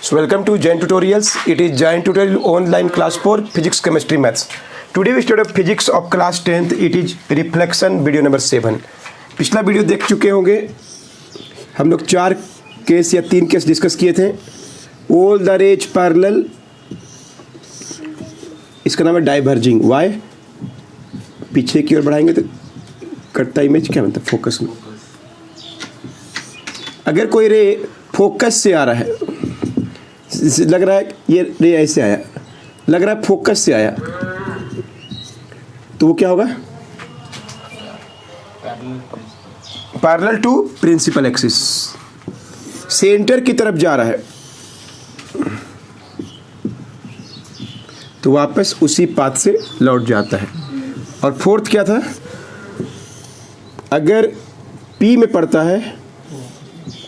So welcome to Jain Tutorials. It is Jain Tutorial online class for physics, chemistry, maths. Today we study physics of class 10th. It is reflection video number 7. पिछला video देख चुके होंगे हम लोग 4 case या 3 case discuss किए थे. All the raise parallel, इसका नाम है डाइवर्जिंग. वाई? पीछे की ओर बढ़ाएंगे तो कटता इमेज क्या मतलब फोकस में. अगर कोई रे फोकस से आ रहा है, लग रहा है ये रे ऐसे आया, लग रहा है फोकस से आया, तो वो क्या होगा? Parallel to principal axis. Centre की तरफ जा रहा है तो वापस उसी पाथ से लौट जाता है. और फोर्थ क्या था? अगर P में पड़ता है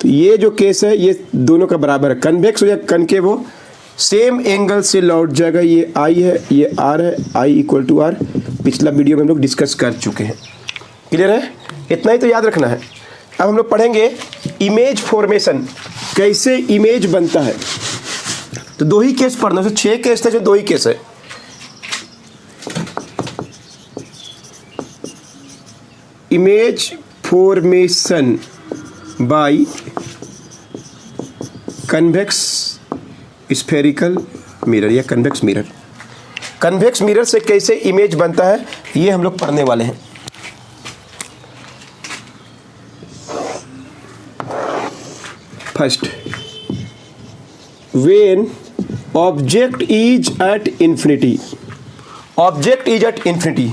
तो ये जो केस है ये दोनों का बराबर है. कन्वेक्स हो या कनकेव हो, सेम एंगल से लौट जाएगा. ये I है, ये R है. I इक्वल टू R पिछला वीडियो में हम लोग डिस्कस कर चुके हैं. क्लियर है? इतना ही तो याद रखना है. अब हम लोग पढ़ेंगे इमेज फॉर्मेशन, कैसे इमेज बनता है. तो 2 ही केस पढ़ना है. 6 केस थे जो 2 ही केस है. Image formation by convex spherical mirror या कन्वेक्स मिरर. कन्वेक्स मिरर से कैसे इमेज बनता है ये हम लोग पढ़ने वाले हैं. First, when object is at infinity. Object is at infinity.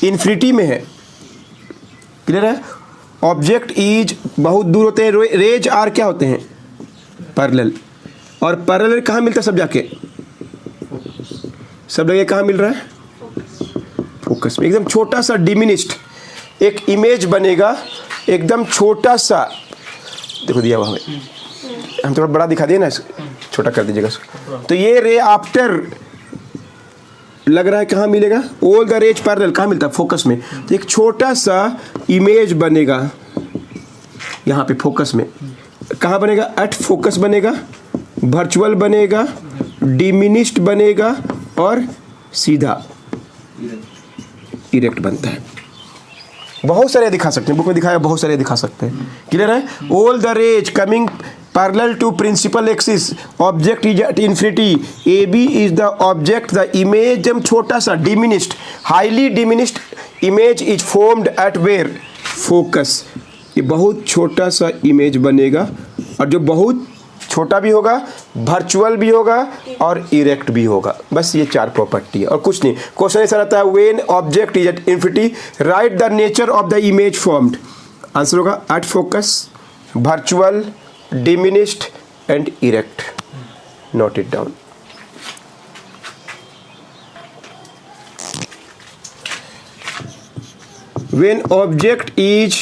Infinity में है. क्लियर है? ऑब्जेक्ट इज बहुत दूर होते हैं. रेज आर क्या होते हैं? पैरेलल. और पैरेलल कहाँ मिलता है? सब जाके सब जगह कहाँ मिल रहा है? फोकस में. एकदम छोटा सा डिमिनिश्ड एक इमेज बनेगा. एकदम छोटा सा, देखो दिया हुआ हमें, हम थोड़ा बड़ा दिखा दिए ना, छोटा कर दीजिएगा. तो ये रे आफ्टर लग रहा है कहाँ मिलेगा? ऑल द रेज पैरेलल कहाँ मिलता है? फोकस में. तो एक छोटा सा इमेज बनेगा यहाँ पे फोकस में. कहाँ बनेगा? एट फोकस बनेगा, वर्चुअल बनेगा, डिमिनिश्ड बनेगा और सीधा इरेक्ट बनता है. बहुत सारे दिखा सकते हैं, बुक में दिखाया, बहुत सारे दिखा सकते हैं. क्लियर है? All the rays coming parallel to principal axis, object is at infinity, A B is the object, the image छोटा सा diminished, highly diminished image is formed at where? Focus. ये बहुत छोटा सा इमेज बनेगा और जो बहुत छोटा भी होगा, वर्चुअल भी होगा और इरेक्ट भी होगा. बस ये 4 प्रॉपर्टी है और कुछ नहीं. क्वेश्चन ऐसा रहता है, when object is at infinity right the nature of the image formed. Answer होगा at focus, virtual, diminished and erect. Note it down. When object is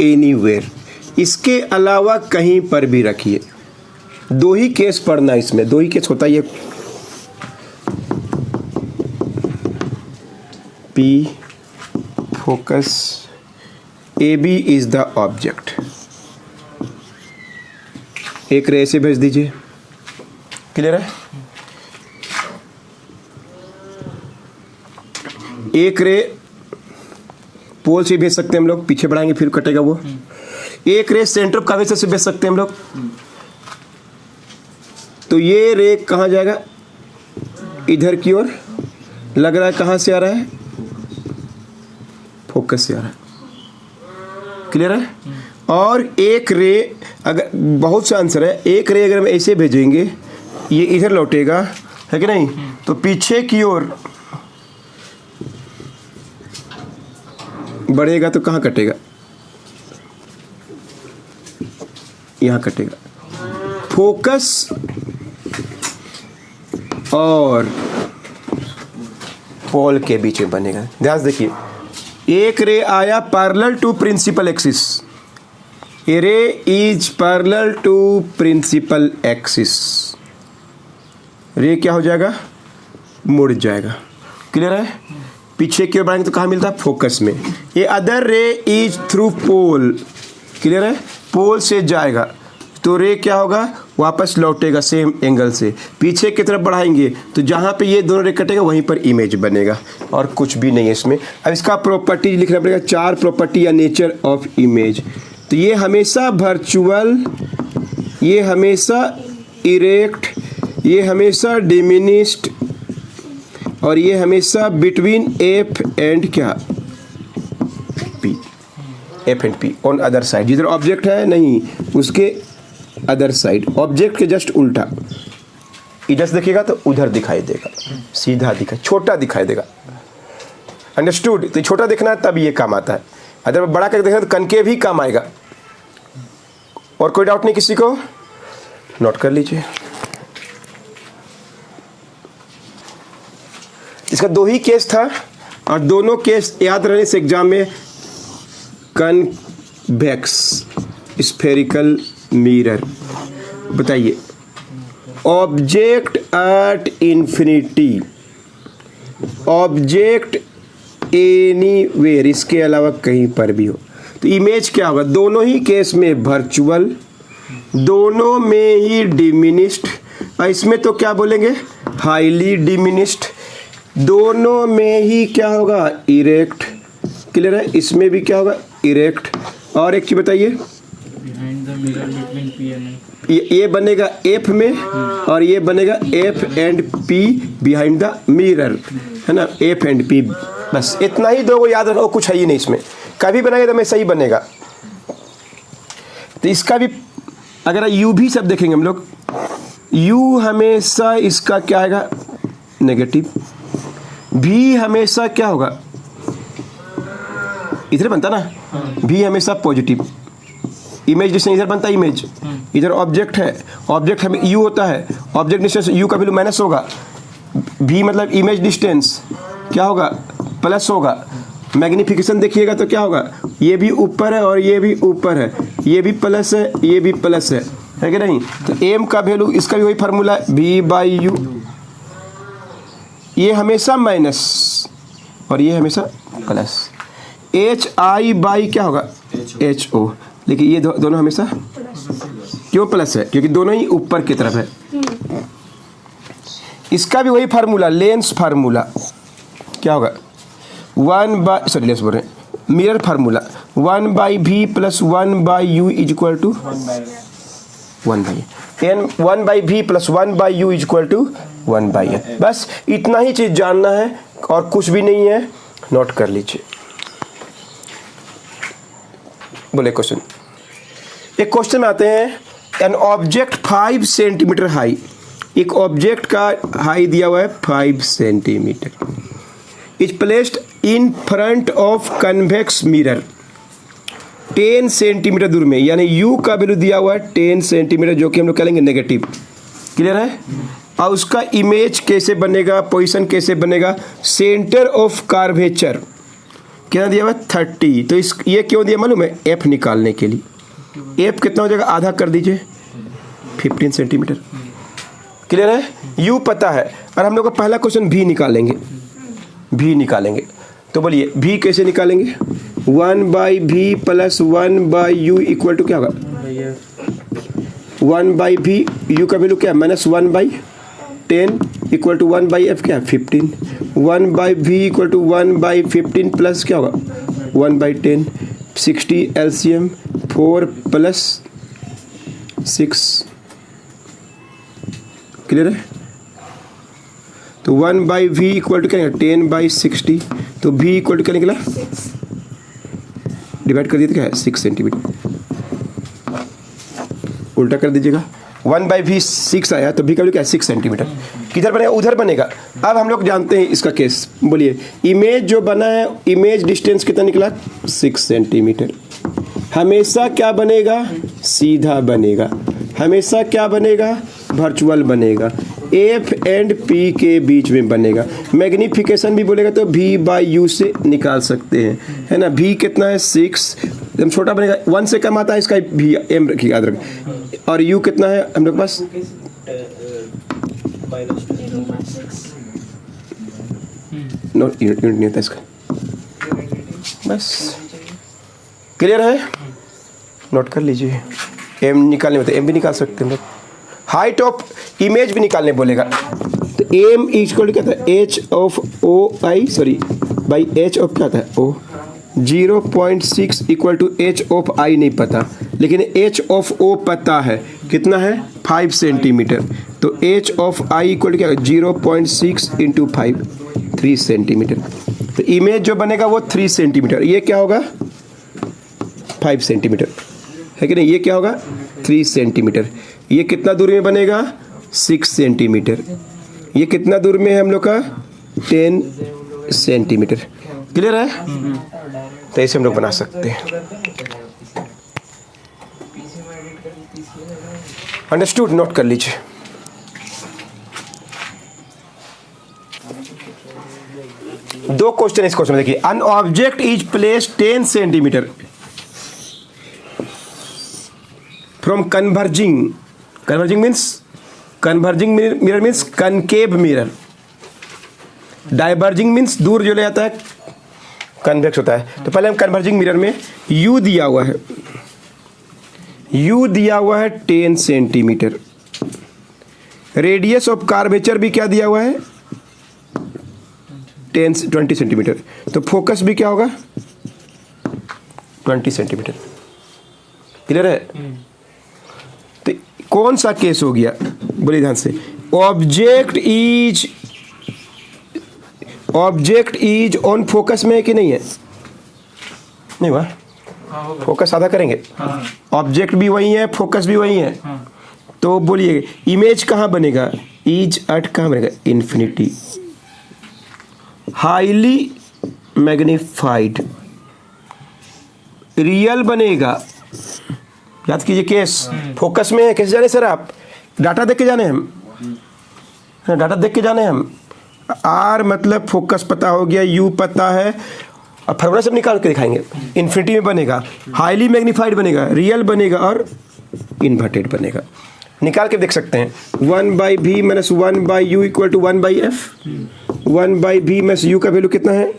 anywhere, इसके अलावा कहीं पर भी रखिए. 2 ही केस पढ़ना इसमें, 2 ही केस होता है. ये P focus, AB is the object. एक रे से भेज दीजिए. क्लियर है? एक रे पोल से भेज सकते हैं हम लोग, पीछे बढ़ाएंगे फिर कटेगा वो. एक रे सेंटर ऑफ कर्वेचर से भेज सकते हैं हम लोग. तो ये रे कहाँ जाएगा? इधर की ओर. लग रहा है कहाँ से आ रहा है? फोकस से आ रहा है. क्लियर है? और एक रे, अगर बहुत सा आंसर है, एक रे अगर हम ऐसे भेजेंगे ये इधर लौटेगा, है कि नहीं? तो पीछे की ओर बढ़ेगा तो कहाँ कटेगा? यहाँ कटेगा. फोकस और पोल के बीच में बनेगा. ध्यान से देखिए, एक रे आया parallel to principal axis. A ray is parallel to principal axis. रे क्या हो जाएगा? मुड़ जाएगा. क्लियर है? पीछे की ओर बढ़ाएंगे तो कहाँ मिलता है? फोकस में. ये अदर रे इज थ्रू पोल. क्लियर है, पोल से जाएगा तो रे क्या होगा, वापस लौटेगा सेम एंगल से, पीछे की तरफ बढ़ाएंगे तो जहाँ पे ये दोनों रे कटेगा वहीं पर इमेज बनेगा, और कुछ भी नहीं है इसमें। अब इसका प्रॉपर्टी लिखना पड़ेगा, 4 प्रॉपर्टी या नेचर ऑफ इमेज। तो ये हमेशा वर्चुअल, ये हमेशा इरेक्ट, ये हमेशा डिमिनिस्ड, और ये हमेशा बिटवीन एफ एंड क्या, P, F and P on other side. जिधर ऑब्जेक्ट है नहीं उसके अदर साइड, ऑब्जेक्ट के जस्ट उल्टा, इधर से देखिएगा तो उधर दिखाई देगा, सीधा दिखाई, छोटा दिखाई देगा। अंडरस्टूड? तो छोटा देखना है तब ये काम आता है, अगर बड़ा करके देखना तो कनकेव ही काम आएगा। और कोई डाउट नहीं किसी को? नोट कर लीजिए। इसका 2 ही केस था और दोनों केस याद रहने से एग्जाम में, कन्वेक्स स्फेरिकल मिरर। बताइए, object at infinity, object anywhere, इसके अलावा कहीं पर भी हो तो इमेज क्या होगा? दोनों ही केस में वर्चुअल, दोनों में ही डिमिनिस्ड, और इसमें तो क्या बोलेंगे, हाईली डिमिनिस्ड। दोनों में ही क्या होगा, इरेक्ट। क्लियर है? इसमें भी क्या होगा, इरेक्ट। और एक चीज बताइए, ये बनेगा एफ में और ये बनेगा F and P behind the mirror, है ना, एफ एंड पी। बस इतना ही दो याद रखो, कुछ है ही नहीं इसमें। कभी बनाएगा तो मैं सही बनेगा। तो इसका भी अगर यू भी सब देखेंगे हम लोग, यू हमेशा इसका क्या आएगा, नेगेटिव। भी हमेशा क्या होगा, इधर बनता ना, भी हमेशा पॉजिटिव। इमेज डिस्टेंस इधर बनता है, इमेज इधर ऑब्जेक्ट है, ऑब्जेक्ट हमें यू होता है, ऑब्जेक्ट डिस्टेंस यू का वैल्यू माइनस होगा, भी मतलब इमेज डिस्टेंस क्या होगा, प्लस होगा। मैग्निफिकेशन देखिएगा तो क्या होगा, ये भी ऊपर है और ये भी ऊपर है, ये भी प्लस है, ये भी प्लस है कि नहीं? तो एम का वैल्यू, इसका भी वही फार्मूला है, वी बाई यू। ये हमेशा माइनस और ये हमेशा प्लस। एच आई बाई क्या होगा, एच ओ। लेकिन ये दोनों हमेशा क्यों प्लस है, क्योंकि दोनों ही ऊपर की तरफ है। इसका भी वही फार्मूला, लेंस फार्मूला क्या होगा, 1 बाई, सॉरी लेंस बोल रहे हैं, mirror formula 1 by v plus 1 by u is equal to 1 by n, 1 by v plus 1 by u is equal to 1 by n. बस इतना ही चीज जानना है और कुछ भी नहीं है, नोट कर लीजिए। बोले क्वेश्चन, एक क्वेश्चन में आते हैं, एन ऑब्जेक्ट 5 सेंटीमीटर हाई, एक ऑब्जेक्ट का हाई दिया हुआ है 5 centimetre, is placed in front of convex mirror 10 centimetre दूर में, यानी यू का वैल्यू दिया हुआ है 10 सेंटीमीटर, जो कि हम लोग कहेंगे नेगेटिव। क्लियर है? और उसका इमेज कैसे बनेगा, पोजीशन कैसे बनेगा, सेंटर ऑफ कर्वेचर क्या दिया हुआ है 30। तो इस ये क्यों दिया मालूम है, एफ निकालने के लिए। एफ कितना हो जाएगा, आधा कर दीजिए, 15 सेंटीमीटर। क्लियर है? यू पता है, और हम लोग का पहला क्वेश्चन भी निकालेंगे, भी निकालेंगे। तो बोलिए भी कैसे निकालेंगे, 1 by v plus 1 by u equal to क्या होगा, 1 बाई भी, यू का वैल्यू क्या है minus 1 by 10 equal to 1 by F क्या है 15, 1 बाई भी इक्वल टू 1 बाई 15 प्लस क्या होगा 1 बाई 10, 60 एलसीएम 4 प्लस 6। क्लियर है? तो 1 बाई वी इक्वल टू क्या निकला 10 बाई 60, तो v इक्वल टू क्या निकला, डिवाइड कर दिया तो क्या है 6 सेंटीमीटर, उल्टा कर दीजिएगा, 1 बाई वी 6 आया तो v का वैल्यू क्या है 6 सेंटीमीटर। किधर बनेगा, उधर बनेगा। अब हम लोग जानते हैं इसका केस, बोलिए इमेज जो बना है, इमेज डिस्टेंस कितना निकला 6 सेंटीमीटर। हमेशा क्या बनेगा, सीधा बनेगा, हमेशा क्या बनेगा, वर्चुअल बनेगा, एफ एंड पी के बीच में बनेगा। मैग्निफिकेशन भी बोलेगा तो v बाई यू से निकाल सकते हैं, है ना। v कितना है 6, एकदम छोटा बनेगा, 1 से कम आता है इसका v, m रखिए याद रखिए। और u कितना है हम लोग के पास, यूनिट नहीं होता इसका। बस क्लियर है, नोट कर लीजिए। एम निकालने में तो एम भी निकाल सकते हैं हम लोग, हाइट ऑफ इमेज भी निकालने बोलेगा तो एम इक्वल क्या था, H of O I sorry by H of क्या था O, 0.6 equal to H of I नहीं पता, लेकिन एच ऑफ ओ पता है, कितना है 5 सेंटीमीटर, तो एच ऑफ आई इक्वल क्या है 0.6 इंटू 5, 3 सेंटीमीटर। तो इमेज जो बनेगा वो 3 सेंटीमीटर, ये क्या होगा 5 सेंटीमीटर है कि नहीं, ये क्या होगा 3 सेंटीमीटर। ये कितना दूर में बनेगा 6 सेंटीमीटर, ये कितना दूर में है हम लोग का 10 सेंटीमीटर। क्लियर है? तो ऐसे हम लोग बना सकते हैं। अंडरस्टूड? नोट कर लीजिए। दो क्वेश्चन इस क्वेश्चन में देखिए, an object is placed 10 centimetre from converging mirror means concave mirror, diverging means दूर जो ले जाता है, कन्वेक्स होता है। तो पहले हम कन्वर्जिंग मिरर में U दिया हुआ है, U दिया हुआ है 10 सेंटीमीटर, रेडियस ऑफ कार्वेचर भी क्या दिया हुआ है 20 सेंटीमीटर, तो फोकस भी क्या होगा 20 सेंटीमीटर। क्लियर है? तो कौन सा केस हो गया, बोलिए ध्यान से, ऑब्जेक्ट इज ऑन फोकस में है कि नहीं है, नहीं हुआ, फोकस आधा करेंगे, ऑब्जेक्ट भी वही है, फोकस भी वही है, तो बोलिए इमेज कहाँ बनेगा, इज एट कहाँ बनेगा इन्फिनिटी, हाईली मैग्नीफाइड, रियल बनेगा। याद कीजिए केस फोकस में है, कैसे जाने सर आप, डाटा देख के जाने हम, डाटा देख के जाने हम, आर मतलब फोकस पता हो गया, यू पता है, और फॉर्मूला सब निकाल के दिखाएंगे। इन्फिनिटी में बनेगा, हाईली मैग्नीफाइड बनेगा, रियल बनेगा और इन्वर्टेड बनेगा। निकाल के देख सकते हैं 1/v minus 1/u equal to 1/f, 1/v minus u का वैल्यू कितना है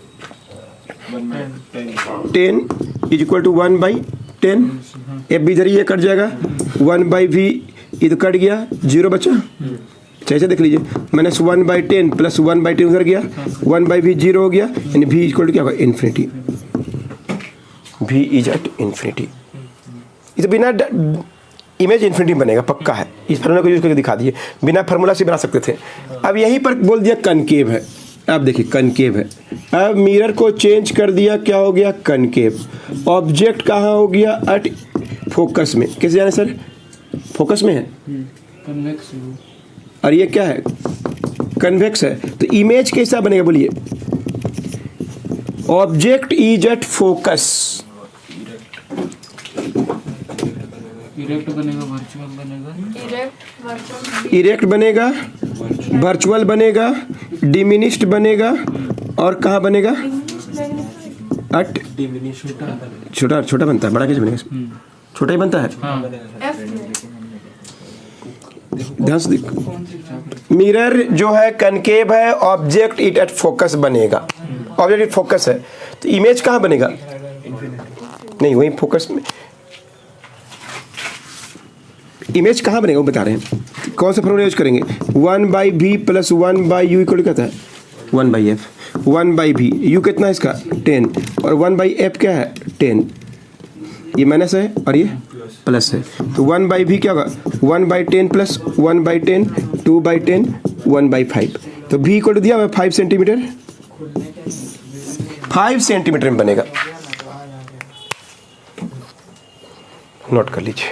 10 इज इक्वल टू 1/10, एफ भी इधर ये कट जाएगा, 1/v इधर कट गया, 0 बचा, ऐसे देख लीजिए, माइनस 1/10 प्लस 1/10 उधर गया, 1/v 0 हो गया, यानी v इक्वल टू क्या होगा infinity, v is at infinity. इस बिना इमेज इन्फिनिटी बनेगा, पक्का है, इस फार्मूला को यूज करके दिखा दिए, बिना फार्मूला से बना सकते थे। अब यहीं पर बोल दिया कनकेव है, अब देखिए कनकेव है, अब मिरर को चेंज कर दिया, क्या हो गया कनकेव, ऑब्जेक्ट कहाँ हो गया एट फोकस में, कैसे जाने सर फोकस में है, और ये क्या है कन्वेक्स है, तो इमेज कैसा बनेगा बोलिए, object is at focus, erect बनेगा, वर्चुअल बनेगा, इरेक्ट बनेगा, वर्चुअल बनेगा, डिमिनिश्ड बनेगा, और कहाँ बनेगा एट छोटा छोटा बनता है, बड़ा कैसे बनेगा, छोटा ही बनता है, ध्यान से देखो, मिरर जो है कनकेव है, ऑब्जेक्ट इट एट फोकस बनेगा, ऑब्जेक्ट इट फोकस है, तो इमेज कहाँ बनेगा, नहीं वही फोकस में, इमेज कहाँ बनेगा वो बता रहे हैं, कौन सा फॉर्मूला यूज करेंगे, 1/v प्लस 1/u इक्वल क्या है 1/f, 1/v u कितना है इसका 10 और 1/f क्या है 10, ये माइनस है और ये प्लस है, तो 1/v क्या होगा 1/10 प्लस 1/10 2/10 1/5, तो v इक्वल टू दिया हुआ 5 सेंटीमीटर, 5 सेंटीमीटर में बनेगा, नोट कर लीजिए।